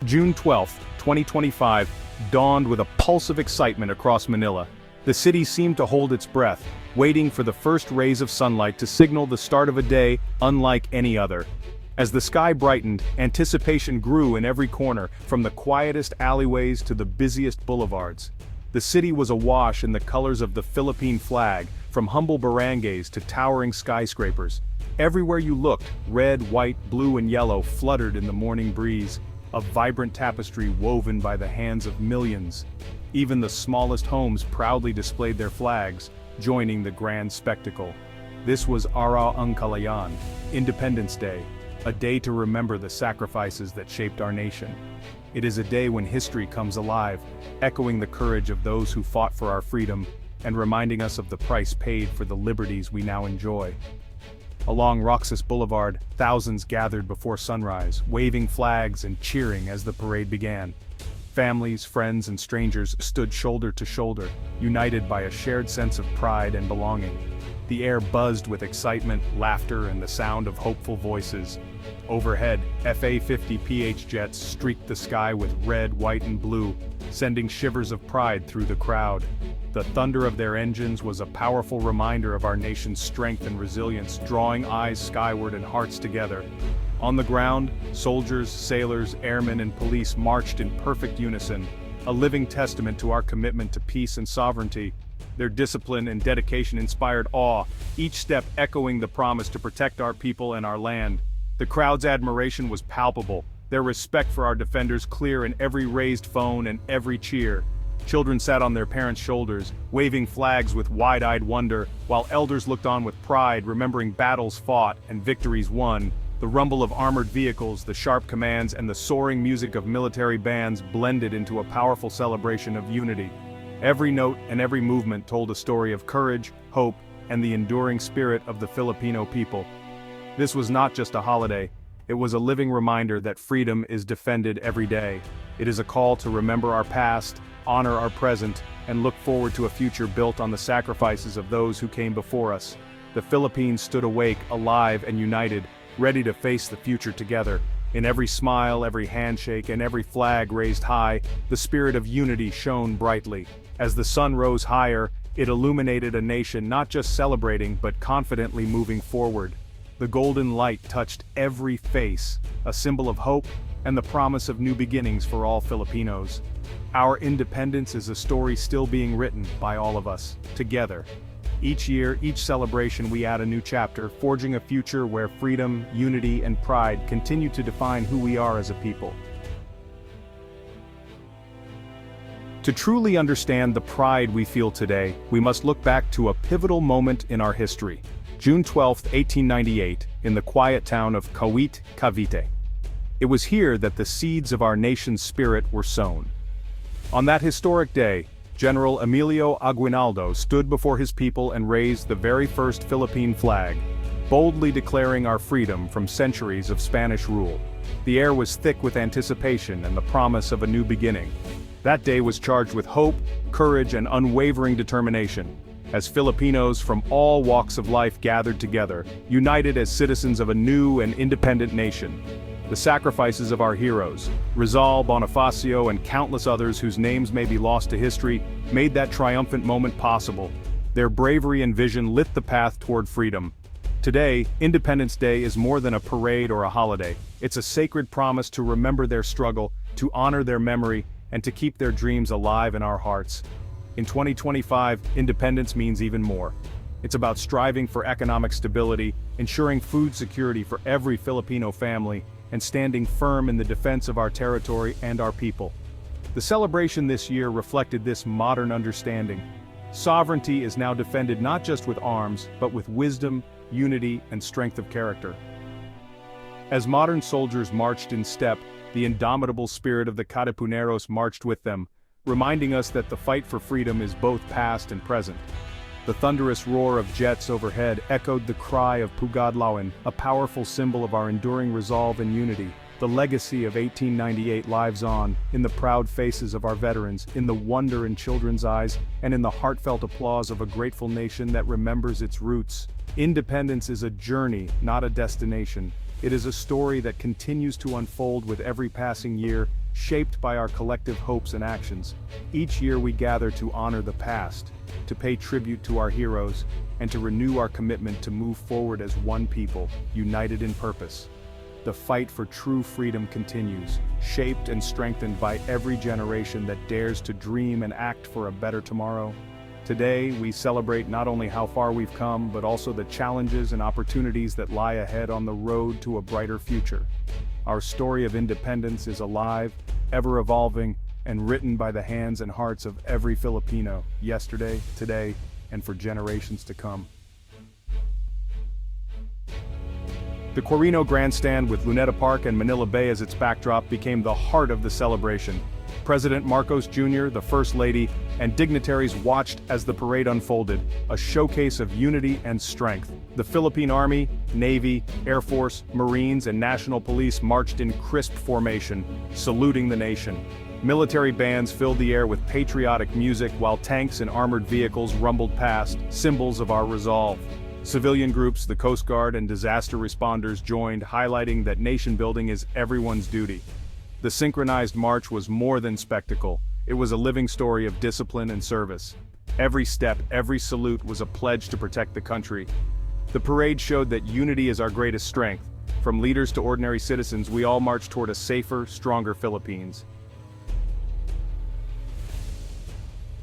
June 12, 2025, dawned with a pulse of excitement across Manila. The city seemed to hold its breath, waiting for the first rays of sunlight to signal the start of a day unlike any other. As the sky brightened, anticipation grew in every corner, from the quietest alleyways to the busiest boulevards. The city was awash in the colors of the Philippine flag, from humble barangays to towering skyscrapers. Everywhere you looked, red, white, blue, and yellow fluttered in the morning breeze, a vibrant tapestry woven by the hands of millions. Even the smallest homes proudly displayed their flags, joining the grand spectacle. This was Araw ang Kalayaan, Independence Day, a day to remember the sacrifices that shaped our nation. It is a day when history comes alive, echoing the courage of those who fought for our freedom, and reminding us of the price paid for the liberties we now enjoy. Along Roxas Boulevard, thousands gathered before sunrise, waving flags and cheering as the parade began. Families, friends, and strangers stood shoulder to shoulder, united by a shared sense of pride and belonging. The air buzzed with excitement, laughter, and the sound of hopeful voices. Overhead, FA-50 PH jets streaked the sky with red, white, and blue, sending shivers of pride through the crowd. The thunder of their engines was a powerful reminder of our nation's strength and resilience, drawing eyes skyward and hearts together. On the ground, soldiers, sailors, airmen, and police marched in perfect unison, a living testament to our commitment to peace and sovereignty. Their discipline and dedication inspired awe, each step echoing the promise to protect our people and our land. The crowd's admiration was palpable, their respect for our defenders clear in every raised phone and every cheer. Children sat on their parents' shoulders, waving flags with wide-eyed wonder, while elders looked on with pride, remembering battles fought and victories won. The rumble of armored vehicles, the sharp commands, and the soaring music of military bands blended into a powerful celebration of unity. Every note and every movement told a story of courage, hope, and the enduring spirit of the Filipino people. This was not just a holiday, it was a living reminder that freedom is defended every day. It is a call to remember our past, honor our present, and look forward to a future built on the sacrifices of those who came before us. The Philippines stood awake, alive, and united, ready to face the future together. In every smile, every handshake, and every flag raised high, the spirit of unity shone brightly. As the sun rose higher, it illuminated a nation not just celebrating but confidently moving forward. The golden light touched every face, a symbol of hope and the promise of new beginnings for all Filipinos. Our independence is a story still being written by all of us, together. Each year, each celebration, we add a new chapter, forging a future where freedom, unity, and pride continue to define who we are as a people. To truly understand the pride we feel today, we must look back to a pivotal moment in our history. June 12, 1898, in the quiet town of Kawit, Cavite. It was here that the seeds of our nation's spirit were sown. On that historic day, General Emilio Aguinaldo stood before his people and raised the very first Philippine flag, boldly declaring our freedom from centuries of Spanish rule. The air was thick with anticipation and the promise of a new beginning. That day was charged with hope, courage, and unwavering determination, as Filipinos from all walks of life gathered together, united as citizens of a new and independent nation. The sacrifices of our heroes, Rizal, Bonifacio, and countless others whose names may be lost to history, made that triumphant moment possible. Their bravery and vision lit the path toward freedom. Today, Independence Day is more than a parade or a holiday. It's a sacred promise to remember their struggle, to honor their memory, and to keep their dreams alive in our hearts. In 2025, independence means even more. It's about striving for economic stability, ensuring food security for every Filipino family, and standing firm in the defense of our territory and our people. The celebration this year reflected this modern understanding. Sovereignty is now defended not just with arms, but with wisdom, unity, and strength of character. As modern soldiers marched in step, the indomitable spirit of the Katipuneros marched with them, reminding us that the fight for freedom is both past and present. The thunderous roar of jets overhead echoed the cry of Pugadlawan, a powerful symbol of our enduring resolve and unity. The legacy of 1898 lives on, in the proud faces of our veterans, in the wonder in children's eyes, and in the heartfelt applause of a grateful nation that remembers its roots. Independence is a journey, not a destination. It is a story that continues to unfold with every passing year, shaped by our collective hopes and actions. Each year we gather to honor the past, to pay tribute to our heroes, and to renew our commitment to move forward as one people, united in purpose. The fight for true freedom continues, shaped and strengthened by every generation that dares to dream and act for a better tomorrow. Today, we celebrate not only how far we've come, but also the challenges and opportunities that lie ahead on the road to a brighter future. Our story of independence is alive, ever evolving, and written by the hands and hearts of every Filipino, yesterday, today, and for generations to come. The Quirino Grandstand with Luneta Park and Manila Bay as its backdrop became the heart of the celebration. President Marcos Jr., the First Lady, and dignitaries watched as the parade unfolded, a showcase of unity and strength. The Philippine Army, Navy, Air Force, Marines, and National Police marched in crisp formation, saluting the nation. Military bands filled the air with patriotic music while tanks and armored vehicles rumbled past, symbols of our resolve. Civilian groups, the Coast Guard, and disaster responders joined, highlighting that nation building is everyone's duty. The synchronized march was more than spectacle. It was a living story of discipline and service. Every step, every salute was a pledge to protect the country. The parade showed that unity is our greatest strength. From leaders to ordinary citizens, we all march toward a safer, stronger Philippines.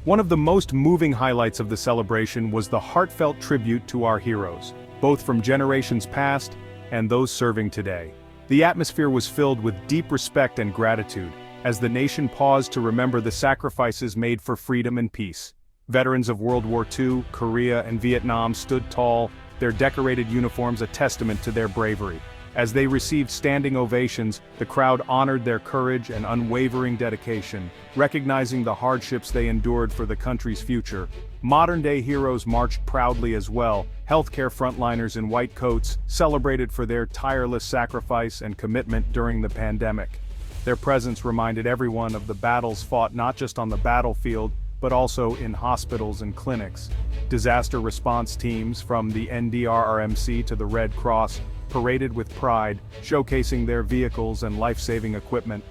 One of the most moving highlights of the celebration was the heartfelt tribute to our heroes, both from generations past and those serving today. The atmosphere was filled with deep respect and gratitude, as the nation paused to remember the sacrifices made for freedom and peace. Veterans of World War II, Korea, and Vietnam stood tall, their decorated uniforms a testament to their bravery. As they received standing ovations, the crowd honored their courage and unwavering dedication, recognizing the hardships they endured for the country's future. Modern-day heroes marched proudly as well. Healthcare frontliners in white coats celebrated for their tireless sacrifice and commitment during the pandemic. Their presence reminded everyone of the battles fought not just on the battlefield, but also in hospitals and clinics. Disaster response teams, from the NDRRMC to the Red Cross, paraded with pride, showcasing their vehicles and life-saving equipment.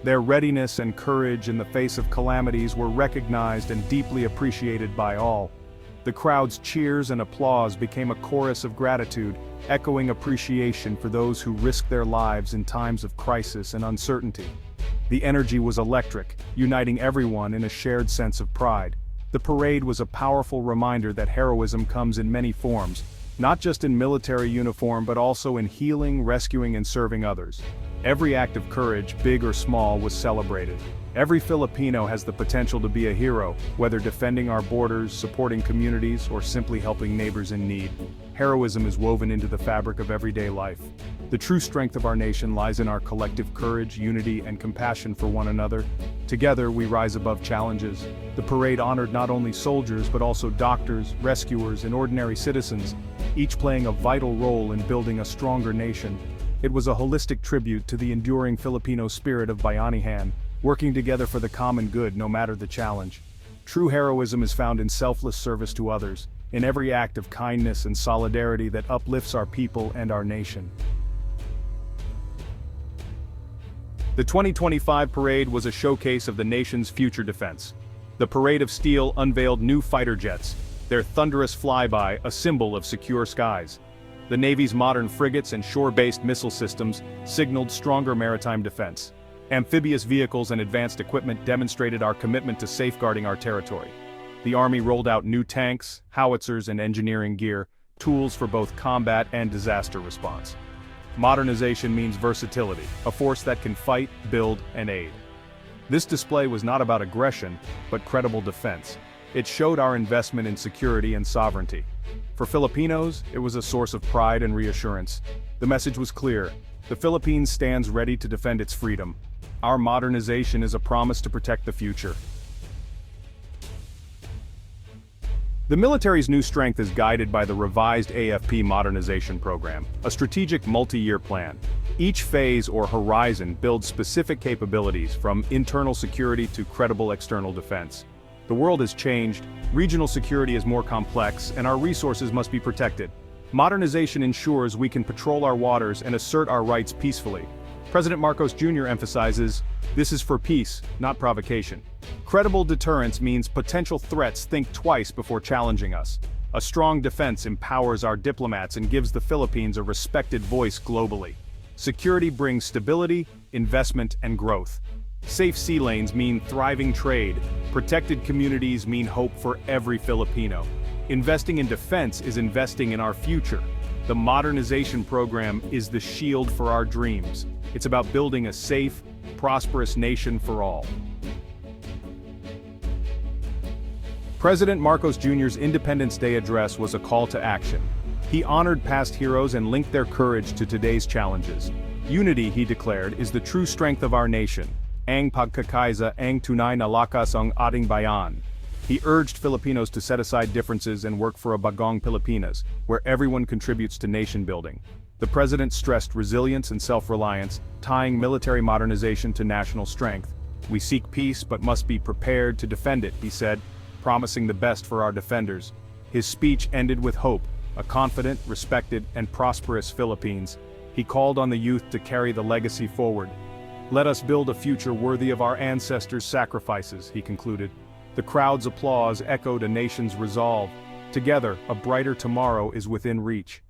Their readiness and courage in the face of calamities were recognized and deeply appreciated by all. The crowd's cheers and applause became a chorus of gratitude, echoing appreciation for those who risked their lives in times of crisis and uncertainty. The energy was electric, uniting everyone in a shared sense of pride. The parade was a powerful reminder that heroism comes in many forms, not just in military uniform but also in healing, rescuing, and serving others. Every act of courage, big or small, was celebrated. Every Filipino has the potential to be a hero, whether defending our borders, supporting communities, or simply helping neighbors in need. Heroism is woven into the fabric of everyday life. The true strength of our nation lies in our collective courage, unity, and compassion for one another. Together, we rise above challenges. The parade honored not only soldiers but also doctors, rescuers, and ordinary citizens, each playing a vital role in building a stronger nation. It was a holistic tribute to the enduring Filipino spirit of bayanihan, working together for the common good no matter the challenge. True heroism is found in selfless service to others, in every act of kindness and solidarity that uplifts our people and our nation. The 2025 parade was a showcase of the nation's future defense. The Parade of Steel unveiled new fighter jets, their thunderous flyby a symbol of secure skies. The Navy's modern frigates and shore-based missile systems signaled stronger maritime defense. Amphibious vehicles and advanced equipment demonstrated our commitment to safeguarding our territory. The Army rolled out new tanks, howitzers, and engineering gear, tools for both combat and disaster response. Modernization means versatility, a force that can fight, build, and aid. This display was not about aggression, but credible defense. It showed our investment in security and sovereignty. For Filipinos, it was a source of pride and reassurance. The message was clear: the Philippines stands ready to defend its freedom. Our modernization is a promise to protect the future. The military's new strength is guided by the revised AFP Modernization Program, a strategic multi-year plan. Each phase or horizon builds specific capabilities, from internal security to credible external defense. The world has changed, regional security is more complex, and our resources must be protected. Modernization ensures we can patrol our waters and assert our rights peacefully. President Marcos Jr. emphasizes, this is for peace, not provocation. Credible deterrence means potential threats think twice before challenging us. A strong defense empowers our diplomats and gives the Philippines a respected voice globally. Security brings stability, investment, and growth. Safe sea lanes mean thriving trade. Protected communities mean hope for every Filipino. Investing in defense is investing in our future. The Modernization Program is the shield for our dreams. It's about building a safe, prosperous nation for all. President Marcos Jr.'s Independence Day address was a call to action. He honored past heroes and linked their courage to today's challenges. Unity, he declared, is the true strength of our nation. Ang pagkakaisa ang tunay na lakas ng ating bayan. He urged Filipinos to set aside differences and work for a bagong Pilipinas, where everyone contributes to nation building. The president stressed resilience and self-reliance, tying military modernization to national strength. We seek peace but must be prepared to defend it, he said, promising the best for our defenders. His speech ended with hope, a confident, respected, and prosperous Philippines. He called on the youth to carry the legacy forward. Let us build a future worthy of our ancestors' sacrifices, he concluded. The crowd's applause echoed a nation's resolve. Together, a brighter tomorrow is within reach.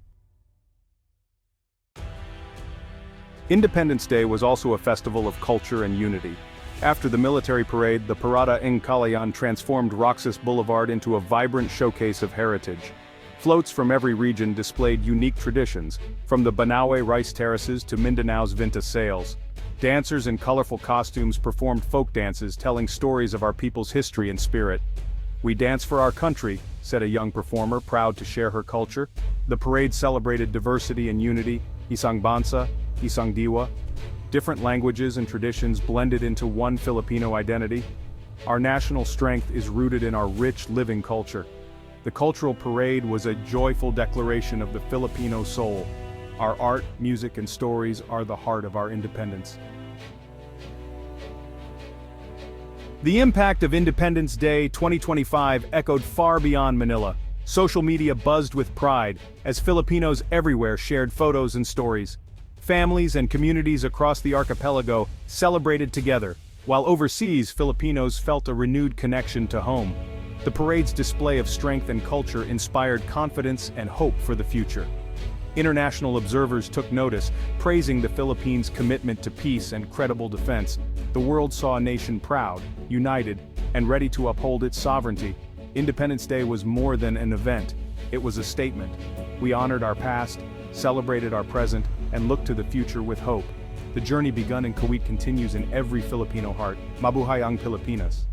Independence Day was also a festival of culture and unity. After the military parade, the Parada ng Kalayaan transformed Roxas Boulevard into a vibrant showcase of heritage. Floats from every region displayed unique traditions, from the Banawe rice terraces to Mindanao's Vinta sails. Dancers in colorful costumes performed folk dances telling stories of our people's history and spirit. "We dance for our country," said a young performer proud to share her culture. The parade celebrated diversity and unity, isang bansa, isang diwa. Different languages and traditions blended into one Filipino identity. Our national strength is rooted in our rich living culture. The cultural parade was a joyful declaration of the Filipino soul. Our art, music, and stories are the heart of our independence. The impact of Independence Day 2025 echoed far beyond Manila. Social media buzzed with pride as Filipinos everywhere shared photos and stories. Families and communities across the archipelago celebrated together, while overseas Filipinos felt a renewed connection to home. The parade's display of strength and culture inspired confidence and hope for the future. International observers took notice, praising the Philippines' commitment to peace and credible defense. The world saw a nation proud, united, and ready to uphold its sovereignty. Independence Day was more than an event. It was a statement. We honored our past, celebrated our present, and looked to the future with hope. The journey begun in Kuwait continues in every Filipino heart. Mabuhay ang Pilipinas!